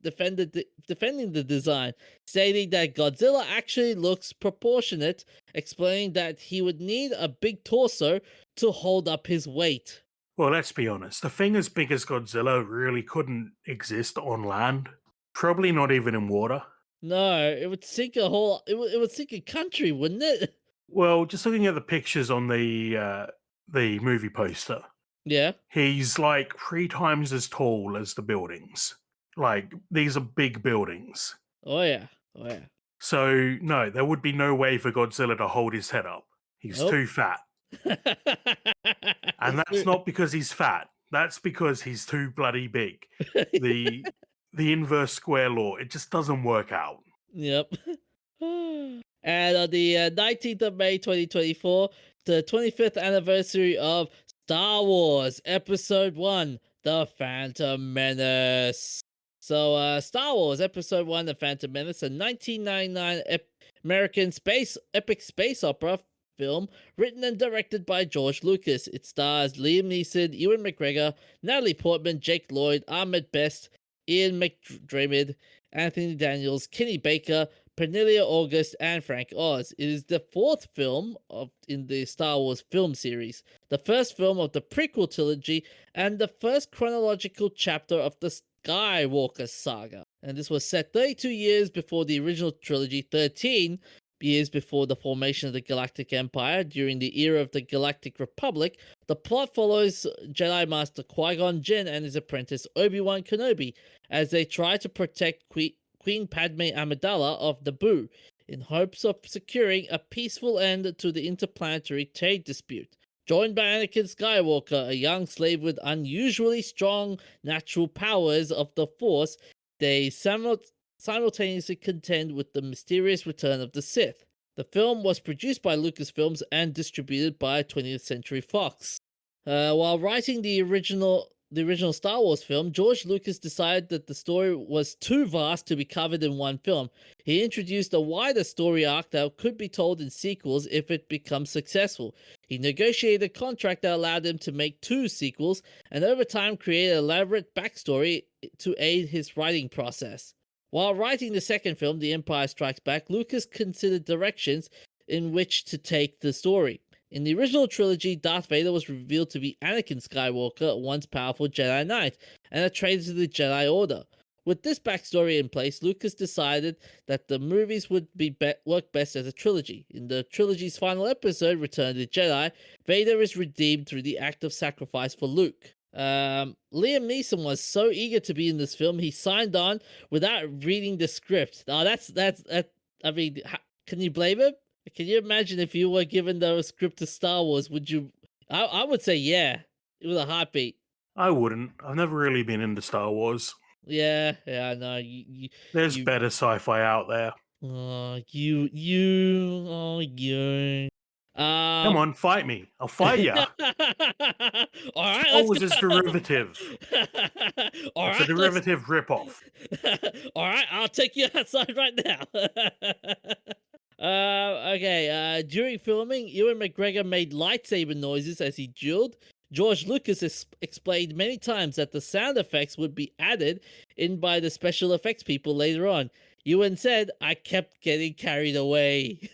defending the design, stating that Godzilla actually looks proportionate, explaining that he would need a big torso to hold up his weight. Well, let's be honest. A thing as big as Godzilla really couldn't exist on land. Probably not even in water. No, it would sink a whole. It would sink a country, wouldn't it? Well, just looking at the pictures on the movie poster, Yeah. he's like 3 times as tall as the buildings. Like, these are big buildings. Oh yeah. Oh yeah. So, no, there would be no way for Godzilla to hold his head up. He's Nope. too fat. And that's not because he's fat. That's because he's too bloody big. The inverse square law, it just doesn't work out. Yep. And on the 19th of May 2024, the 25th anniversary of Star Wars Episode 1, The Phantom Menace. So, Star Wars Episode 1, The Phantom Menace, a 1999 American epic space opera film written and directed by George Lucas. It stars Liam Neeson, Ewan McGregor, Natalie Portman, Jake Lloyd, Ahmed Best, Ian McDiarmid, Anthony Daniels, Kenny Baker, Cornelia August, and Frank Oz. It is the 4th film in the Star Wars film series, the first film of the prequel trilogy, and the first chronological chapter of the Skywalker saga. And this was set 32 years before the original trilogy, 13 years before the formation of the Galactic Empire. During the era of the Galactic Republic, the plot follows Jedi Master Qui-Gon Jinn and his apprentice Obi-Wan Kenobi as they try to protect Queen Padme Amidala of Naboo in hopes of securing a peaceful end to the interplanetary trade dispute. Joined by Anakin Skywalker, a young slave with unusually strong natural powers of the Force, they simultaneously contend with the mysterious return of the Sith. The film was produced by Lucasfilms and distributed by 20th Century Fox. While writing the original Star Wars film, George Lucas decided that the story was too vast to be covered in one film. He introduced a wider story arc that could be told in sequels if it becomes successful. He negotiated a contract that allowed him to make 2 sequels, and over time created an elaborate backstory to aid his writing process. While writing the second film, The Empire Strikes Back, Lucas considered directions in which to take the story. In the original trilogy, Darth Vader was revealed to be Anakin Skywalker, a once powerful Jedi Knight, and a traitor to the Jedi Order. With this backstory in place, Lucas decided that the movies would work best as a trilogy. In the trilogy's final episode, Return of the Jedi, Vader is redeemed through the act of sacrifice for Luke. Liam Neeson was so eager to be in this film, he signed on without reading the script. Oh, I mean, can you blame him? Can you imagine if you were given the script to Star Wars? Would you? I would say yeah, with a heartbeat. I wouldn't. I've never really been into Star Wars. Yeah, I know. There's better sci-fi out there. Oh, you. Come on, fight me. I'll fight ya. All right, Oh, let's was go. his derivative. All It's right, a derivative ripoff. All right, I'll take you outside right now. Okay. During filming, Ewan McGregor made lightsaber noises as he dueled. George Lucas explained many times that the sound effects would be added in by the special effects people later on. Ewan said, "I kept getting carried away."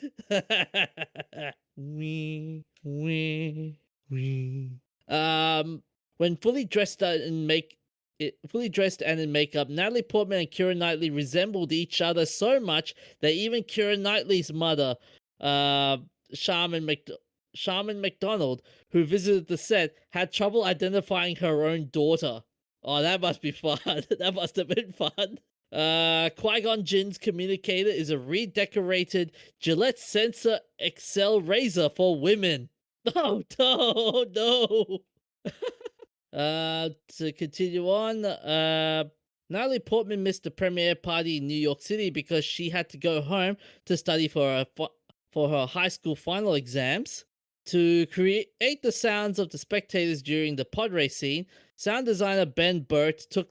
Wee, wee, wee. When fully dressed and in makeup, Natalie Portman and Keira Knightley resembled each other so much that even Keira Knightley's mother, uh, Charmin, Charmin McDonald, who visited the set, had trouble identifying her own daughter. Oh, that must be fun. That must have been fun. Qui-Gon Jinn's communicator is a redecorated Gillette Sensor XL razor for women. Oh, no, no. To continue on, Natalie Portman missed the premiere party in New York City because she had to go home to study for her high school final exams. To create the sounds of the spectators during the pod race scene, sound designer Ben Burt took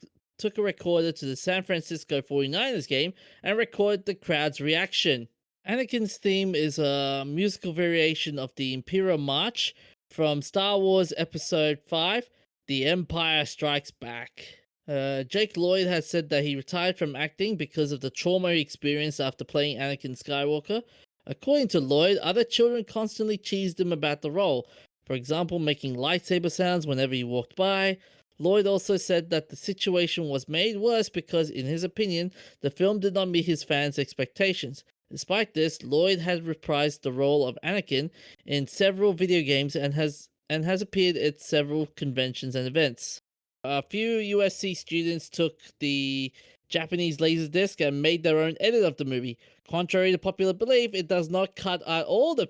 a recorder to the San Francisco 49ers game and recorded the crowd's reaction. Anakin's theme is a musical variation of the Imperial March from Star Wars Episode 5, The Empire Strikes Back. Jake Lloyd has said that he retired from acting because of the trauma he experienced after playing Anakin Skywalker. According to Lloyd, other children constantly teased him about the role, for example, making lightsaber sounds whenever he walked by. Lloyd also said that the situation was made worse because, in his opinion, the film did not meet his fans' expectations. Despite this, Lloyd has reprised the role of Anakin in several video games and has appeared at several conventions and events. A few USC students took the Japanese Laserdisc and made their own edit of the movie. Contrary to popular belief, it does not cut out all the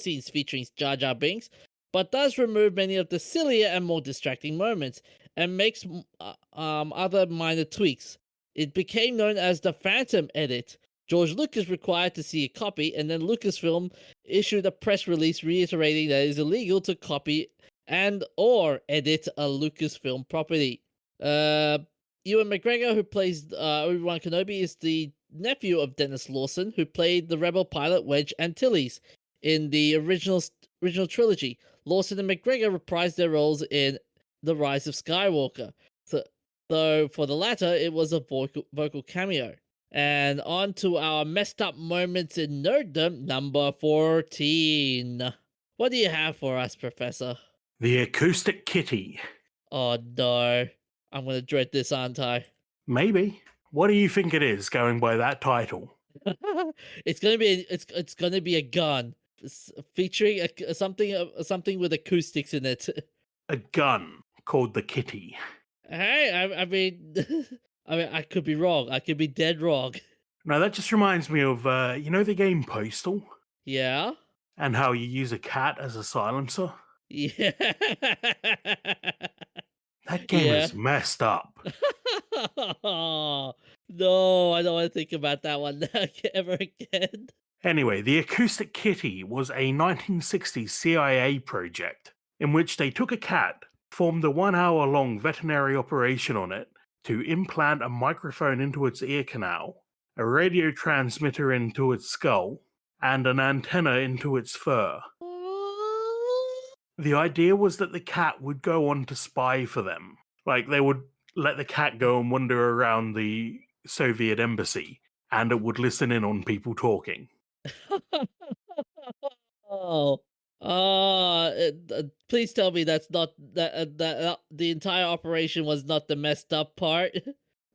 scenes featuring Jar Jar Binks, but does remove many of the sillier and more distracting moments, and makes other minor tweaks. It became known as the Phantom Edit. George Lucas required to see a copy, and then Lucasfilm issued a press release reiterating that it is illegal to copy and or edit a Lucasfilm property. Ewan McGregor, who plays Obi-Wan Kenobi, is the nephew of Dennis Lawson, who played the rebel pilot Wedge Antilles in the original trilogy. Lawson and McGregor reprised their roles in The Rise of Skywalker, though for the latter it was a vocal cameo. And on to our messed up moments in nerddom, number 14. What do you have for us, Professor? The Acoustic Kitty. Oh no, I'm gonna dread this, aren't I? Maybe. What do you think it is, going by that title? It's gonna be a gun featuring something with acoustics in it. A gun called the Kitty. Hey, I mean, I could be wrong. I could be dead wrong. Now that just reminds me of the game Postal, Yeah. and how you use a cat as a silencer. Yeah. That game is messed up. Oh, no, I don't want to think about that one ever again. Anyway, the Acoustic Kitty was a 1960s CIA project in which they took a cat, formed a 1-hour-long veterinary operation on it to implant a microphone into its ear canal, a radio transmitter into its skull, and an antenna into its fur. The idea was that the cat would go on to spy for them. Like, they would let the cat go and wander around the Soviet embassy, and it would listen in on people talking. Oh, please tell me that's not that the entire operation was not the messed up part.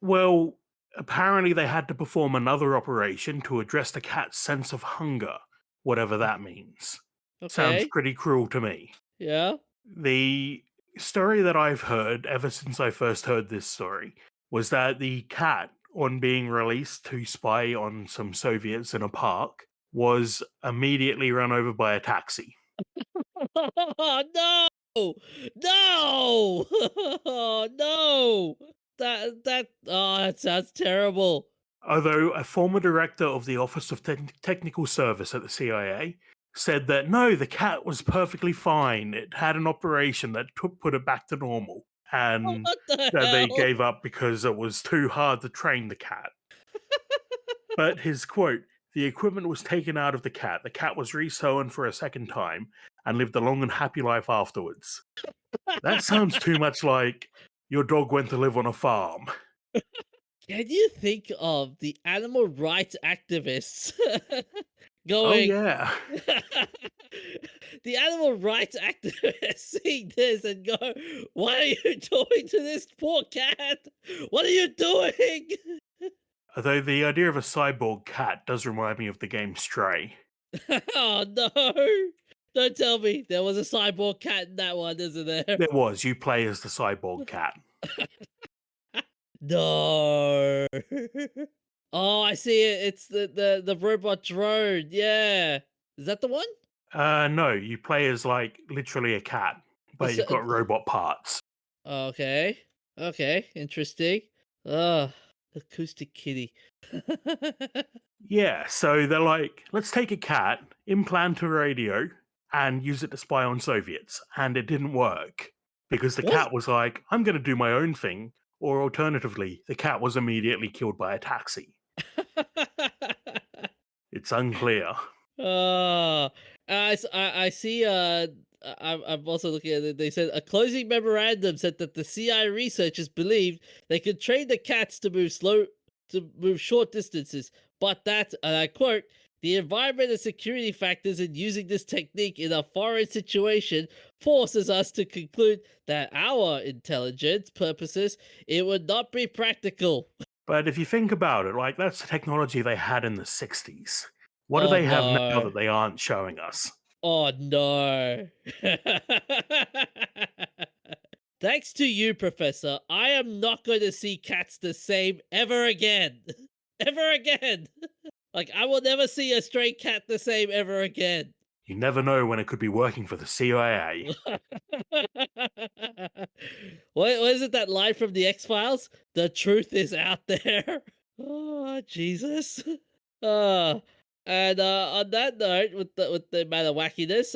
Well, apparently they had to perform another operation to address the cat's sense of hunger, whatever that means. Sounds Okay. pretty cruel to me. Yeah. The story that I've heard ever since I first heard this story was that the cat, on being released to spy on some Soviets in a park, was immediately run over by a taxi. No! No! No! That sounds terrible. Although a former director of the Office of Technical Service at the CIA said that no, the cat was perfectly fine. It had an operation that put it back to normal. And What the that they hell? gave up because it was too hard to train the cat. But his quote, the equipment was taken out of the cat. The cat was resewn for a second time and lived a long and happy life afterwards. That sounds too much like your dog went to live on a farm. Can you think of the animal rights activists Oh, going, yeah. the animal rights activists seeing this and go, what are you doing to this poor cat? What are you doing? Although the idea of a cyborg cat does remind me of the game Stray. Oh no! Don't tell me there was a cyborg cat in that one, isn't there? There was, you play as the cyborg cat. No. Oh, I see it. It's the robot drone. Yeah, is that the one? No, you play as like literally a cat, but you've got robot parts. Okay. Okay. Interesting. Ugh. Acoustic kitty. Yeah, so they're like, let's take a cat, implant a radio, and use it to spy on Soviets. And it didn't work because the What? cat was like, I'm going to do my own thing. Or alternatively, the cat was immediately killed by a taxi. It's unclear. Oh, I see. I'm also looking at it. They said a closing memorandum said that the CI researchers believed they could train the cats to move short distances, but that, and I quote, the environment and security factors in using this technique in a foreign situation forces us to conclude that our intelligence purposes it would not be practical. But if you think about it, like that's the technology they had in the 60s. What do Oh they have now no. that they aren't showing us? Oh no. Thanks to you, Professor, I am not going to see cats the same ever again. Ever again. Like, I will never see a stray cat the same ever again. You never know when it could be working for the CIA. What is it, that line from the X-Files? The truth is out there. Oh, Jesus. And on that note, with the amount of wackiness,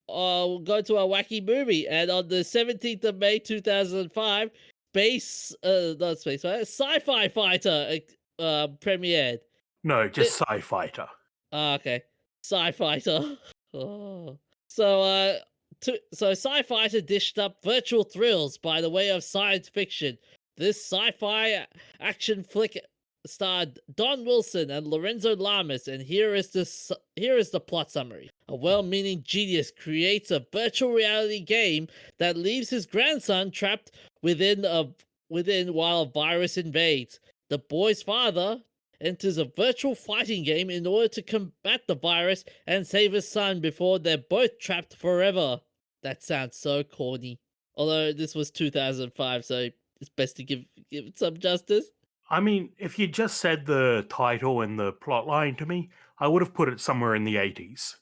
we'll go to a wacky movie. And on the 17th of May 2005, not Space Fighter, Sci-Fi Fighter premiered. No, just Sci-Fighter. Okay. Sci-Fighter. Oh. So Sci-Fighter dished up virtual thrills by the way of science fiction. This sci-fi action flick starred Don Wilson and Lorenzo Lamas, and here is the plot summary. A well-meaning genius creates a virtual reality game that leaves his grandson trapped within while a virus invades. The boy's father enters a virtual fighting game in order to combat the virus and save his son before they're both trapped forever. That sounds so corny. Although this was 2005, so it's best to give it some justice. I mean, if you just said the title and the plot line to me, I would have put it somewhere in the 80s.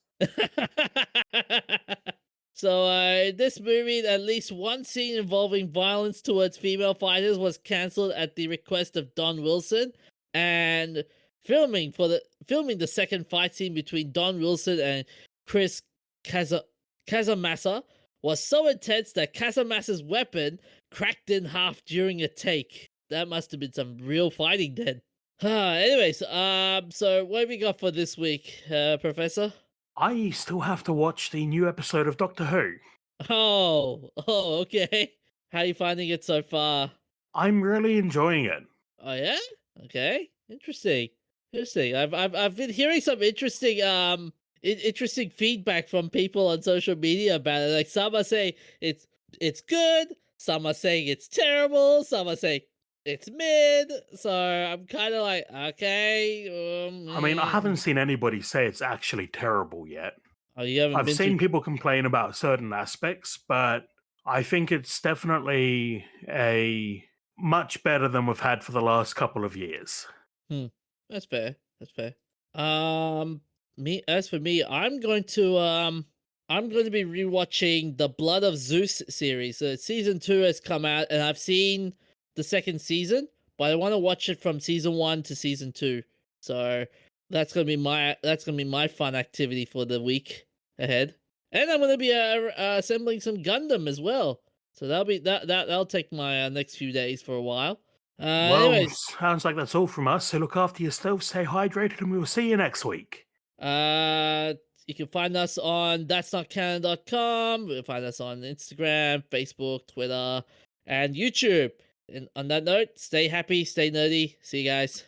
So, in this movie, at least one scene involving violence towards female fighters was cancelled at the request of Don Wilson, and filming the second fight scene between Don Wilson and Chris Kazamasa was so intense that Kazamasa's weapon cracked in half during a take. That must have been some real fighting then. Anyways, so what have we got for this week, Professor? I still have to watch the new episode of Doctor Who. Oh, okay. How are you finding it so far? I'm really enjoying it. Oh yeah? Okay. Interesting. Interesting. I've been hearing some interesting feedback from people on social media about it. Like, some are saying it's good, some are saying it's terrible, some are saying it's mid. So I'm kind of like, okay. I mean, I haven't seen anybody say it's actually terrible yet. Oh, you haven't I've been seen to... people complain about certain aspects, but I think it's definitely a much better than we've had for the last couple of years. That's fair. That's fair. As for me, I'm going to be rewatching the Blood of Zeus series. Season 2 has come out, and I've seen the second season, but I want to watch it from season 1 to season 2. So that's gonna be my fun activity for the week ahead. And I'm gonna be assembling some Gundam as well. So that'll take my next few days for a while. Well, Anyways, sounds like that's all from us. So look after yourself, stay hydrated, and we will see you next week. you can find us on that'snotcanon.com. You can find us on Instagram, Facebook, Twitter, and YouTube. And on that note, stay happy, stay nerdy. See you guys.